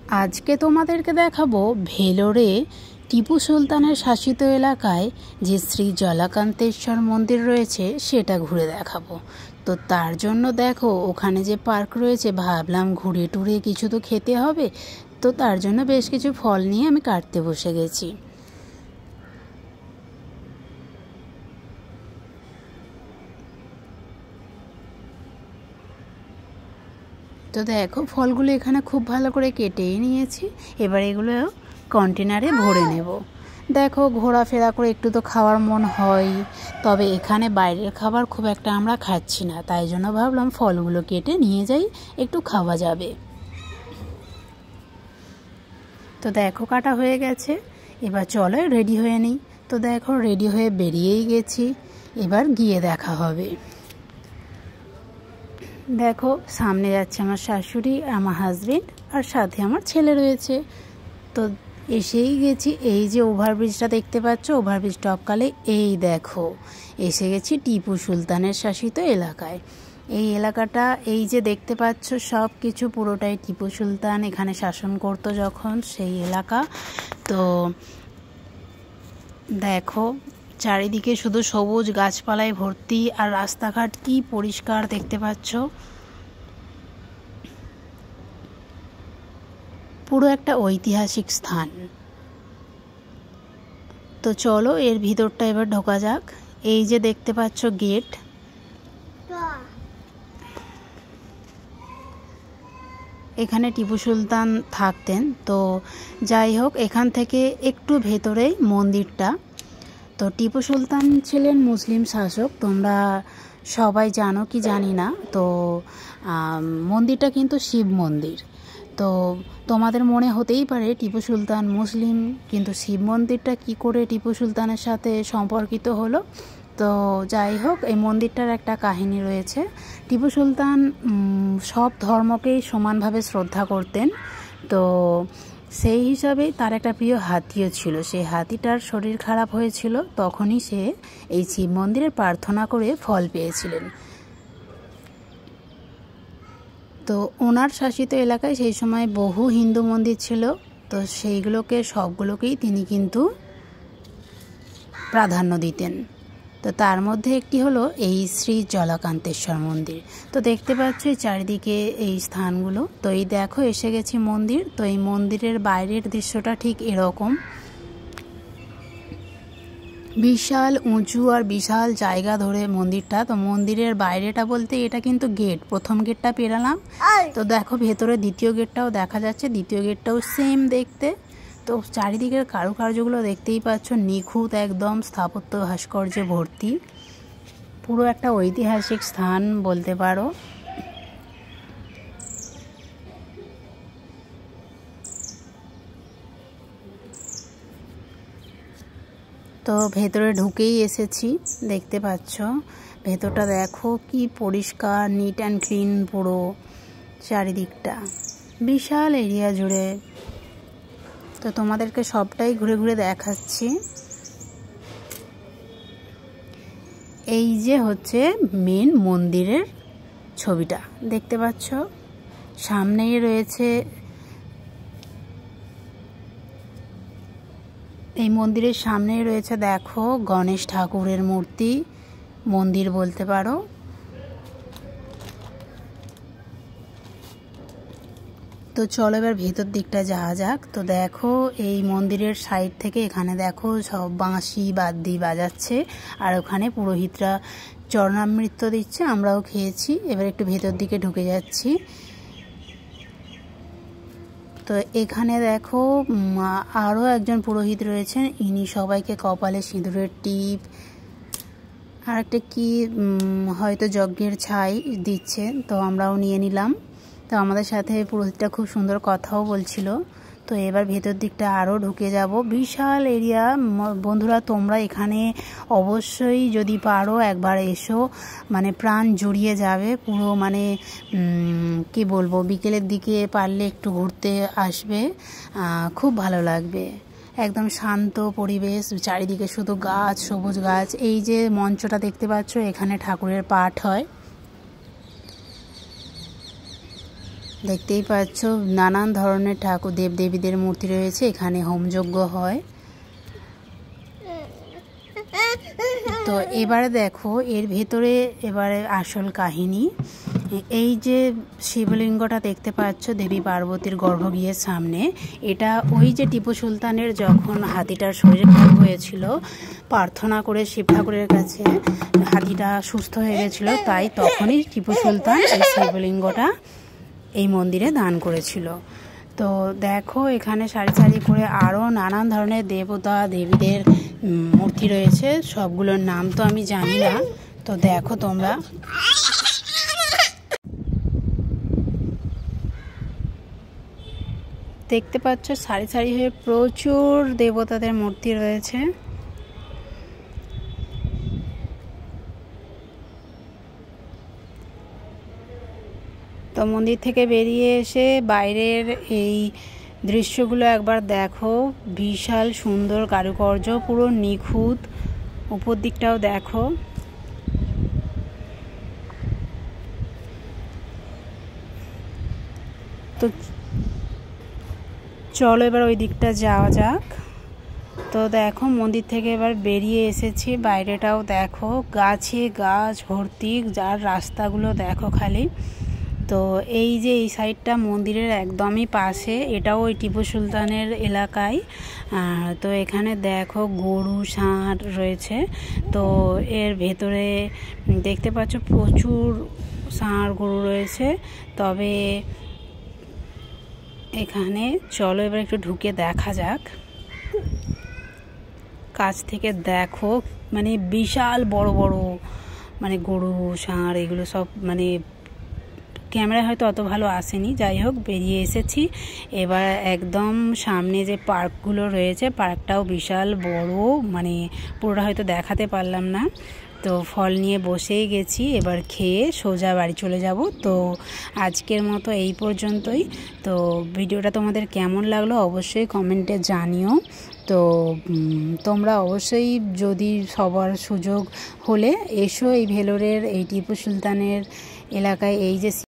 আজকে তোমাদেরকে দেখাবো ভেলোরে টিপু সুলতানের শাসিত এলাকায় যে শ্রী জলাকান্তেশ্বর মন্দির রয়েছে সেটা ঘুরে দেখাবো। তো তার জন্য দেখো ওখানে যে পার্ক রয়েছে, ভাবলাম ঘুরে টুরে কিছু তো খেতে হবে, তো তার জন্য বেশ কিছু ফল নিয়ে আমি কাটতে বসে গেছি। তো দেখো ফলগুলো এখানে খুব ভালো করে কেটেই নিয়েছি, এবার এগুলো কন্টেনারে ভরে নেব। দেখো ঘোরাফেরা করে একটু তো খাওয়ার মন হয়, তবে এখানে বাইরের খাবার খুব একটা আমরা খাচ্ছি না, তাই জন্য ভাবলাম ফলগুলো কেটে নিয়ে যাই, একটু খাওয়া যাবে। তো দেখো কাটা হয়ে গেছে, এবার চলো রেডি হয়ে নিই। তো দেখো রেডি হয়ে বেরিয়েই গেছি, এবার গিয়ে দেখা হবে। দেখো সামনে যাচ্ছে আমার শাশুড়ি, আমার হাজবেন্ড, আর সাথে আমার ছেলে রয়েছে। তো এসেই গেছি, এই যে ওভারব্রিজটা দেখতে পাচ্ছ, ওভারব্রিজ টপকালে এই দেখো এসে গেছি টিপু সুলতানের শাসিত এলাকায়। এই এলাকাটা এই যে দেখতে পাচ্ছ সব কিছু পুরোটাই টিপু সুলতান এখানে শাসন করতো যখন, সেই এলাকা। তো দেখো চারিদিকে শুধু সবুজ গাছপালায় ভর্তি, আর রাস্তাঘাট কি পরিষ্কার দেখতে পাচ্ছ, পুরো একটা ঐতিহাসিক স্থান। তো চলো এর ভিতরটা এবার ঢোকা যাক। এই যে দেখতে পাচ্ছ গেট, এখানে টিপু সুলতান থাকতেন। তো যাই হোক, এখান থেকে একটু ভেতরেই মন্দিরটা। তো টিপু সুলতান ছিলেন মুসলিম শাসক, তোমরা সবাই জানো কি জানি না। তো মন্দিরটা কিন্তু শিব মন্দির। তো তোমাদের মনে হতেই পারে টিপু সুলতান মুসলিম, কিন্তু শিব মন্দিরটা কি করে টিপু সুলতানের সাথে সম্পর্কিত হলো। তো যাই হোক, এই মন্দিরটার একটা কাহিনী রয়েছে। টিপু সুলতান সব ধর্মকেই সমানভাবে শ্রদ্ধা করতেন। তো সেই হিসাবেই তার একটা প্রিয় হাতিও ছিল। সেই হাতিটার শরীর খারাপ হয়েছিল, তখনই সে এই শিব মন্দিরে প্রার্থনা করে ফল পেয়েছিলেন। তো ওনার শাসিত এলাকায় সেই সময় বহু হিন্দু মন্দির ছিল, তো সেইগুলোকে সবগুলোকেই তিনি কিন্তু প্রাধান্য দিতেন। তো তার মধ্যে একটি হলো এই শ্রী জলাকান্তেশ্বর মন্দির। তো দেখতে পাচ্ছ চারিদিকে এই স্থানগুলো। তো এই দেখো এসে গেছি মন্দির। তো এই মন্দিরের বাইরের দৃশ্যটা ঠিক এরকম, বিশাল উঁচু আর বিশাল জায়গা ধরে মন্দিরটা। তো মন্দিরের বাইরেটা বলতে এটা কিন্তু গেট, প্রথম গেটটা পেরালাম। তো দেখো ভেতরে দ্বিতীয় গেটটাও দেখা যাচ্ছে, দ্বিতীয় গেটটাও সেম দেখতে। তো চারিদিকের কারুকার্যগুলো দেখতেই পাচ্ছ, নিখুঁত একদম স্থাপত্য ভাস্কর্যে ভর্তি, পুরো একটা ঐতিহাসিক স্থান বলতে পারো। তো ভেতরে ঢুকেই এসেছি, দেখতে পাচ্ছ ভেতরটা দেখো কি পরিষ্কার, নিট অ্যান্ড ক্লিন, পুরো চারিদিকটা বিশাল এরিয়া জুড়ে। তো তোমাদেরকে সবটাই ঘুরে ঘুরে দেখাচ্ছি। এই যে হচ্ছে মেন মন্দিরের ছবিটা দেখতে পাচ্ছ, সামনেই রয়েছে এই মন্দিরের সামনেই রয়েছে দেখো গণেশ ঠাকুরের মূর্তি, মন্দির বলতে পারো। তো চলো এবার ভেতর দিকটা যাওয়া যাক। তো দেখো এই মন্দিরের সাইড থেকে এখানে দেখো সব বাঁশি বাদ্যি বাজাচ্ছে, আর ওখানে পুরোহিতরা চরণামৃত দিচ্ছে, আমরাও খেয়েছি। এবার একটু ভেতর দিকে ঢুকে যাচ্ছি। তো এখানে দেখো আরও একজন পুরোহিত রয়েছেন, ইনি সবাইকে কপালে সিঁদুরের টিপ আর একটা কি হয়তো যজ্ঞের ছাই দিচ্ছে, তো আমরাও নিয়ে নিলাম। তো আমাদের সাথে পুরোহিতটা খুব সুন্দর কথাও বলছিল। তো এবার ভেতর দিকটা আরও ঢুকে যাব, বিশাল এরিয়া। বন্ধুরা তোমরা এখানে অবশ্যই যদি পারো একবার এসো, মানে প্রাণ জুড়িয়ে যাবে পুরো। মানে কি বলবো, বিকেলের দিকে পারলে একটু ঘুরতে আসবে, খুব ভালো লাগবে। একদম শান্ত পরিবেশ, চারিদিকে শুধু গাছ, সবুজ গাছ। এই যে মঞ্চটা দেখতে পাচ্ছ, এখানে ঠাকুরের পাঠ হয়। দেখতেই পাচ্ছ নানান ধরনের ঠাকুর দেবদেবীদের মূর্তি রয়েছে, এখানে হোমযজ্ঞ হয়। তো এবারে দেখো এর ভেতরে এবারে আসল কাহিনী। এই যে শিবলিঙ্গটা দেখতে পাচ্ছ দেবী পার্বতীর গর্ভগৃহের সামনে, এটা ওই যে টিপু সুলতানের যখন হাতিটার শরীর খারাপ হয়েছিল, প্রার্থনা করে শিব ঠাকুরের কাছে হাতিটা সুস্থ হয়ে গেছিল, তাই তখনই টিপু সুলতান এই শিবলিঙ্গটা এই মন্দিরে দান করেছিল। তো দেখো এখানে সারি সারি করে আরও নানান ধরনের দেবতা দেবীদের মূর্তি রয়েছে, সবগুলোর নাম তো আমি জানি না। তো দেখো তোমরা দেখতে পাচ্ছ সারি সারি হয়ে প্রচুর দেবতাদের মূর্তি রয়েছে। তো মন্দির থেকে বেরিয়ে এসে বাইরের এই দৃশ্যগুলো একবার দেখো, বিশাল সুন্দর কারুকার্য, পুরো নিখুঁত। উপর দিকটাও দেখো। তো চলো এবার ওই দিকটা যাওয়া যাক। তো দেখো মন্দির থেকে এবার বেরিয়ে এসেছি, বাইরেটাও দেখো গাছে গাছ ভর্তি, যার রাস্তাগুলো দেখো খালি। তো এই যে এই সাইডটা মন্দিরের একদমই পাশে, এটাও ওই টিপু সুলতানের এলাকায়। তো এখানে দেখো গরু ষাঁড় রয়েছে। তো এর ভেতরে দেখতে পাচ্ছ প্রচুর ষাঁড় গরু রয়েছে। তবে এখানে চলো এবার একটু ঢুকে দেখা যাক। কাছ থেকে দেখো মানে বিশাল বড় বড় মানে গরু ষাঁড় এগুলো সব, মানে ক্যামেরায় হয়তো অত ভালো আসেনি, যাই হোক বেরিয়ে এসেছি। এবার একদম সামনে যে পার্কগুলো রয়েছে, পার্কটাও বিশাল বড়, মানে পুরোটা হয়তো দেখাতে পারলাম না। তো ফল নিয়ে বসেই গেছি, এবার খেয়ে সোজা বাড়ি চলে যাব। তো আজকের মতো এই পর্যন্তই। তো ভিডিওটা তোমাদের কেমন লাগলো অবশ্যই কমেন্টে জানিও। তো তোমরা অবশ্যই যদি সবার সুযোগ হলে এসো এই ভেলোরের এই টিপু সুলতানের এলাকায়, এই যে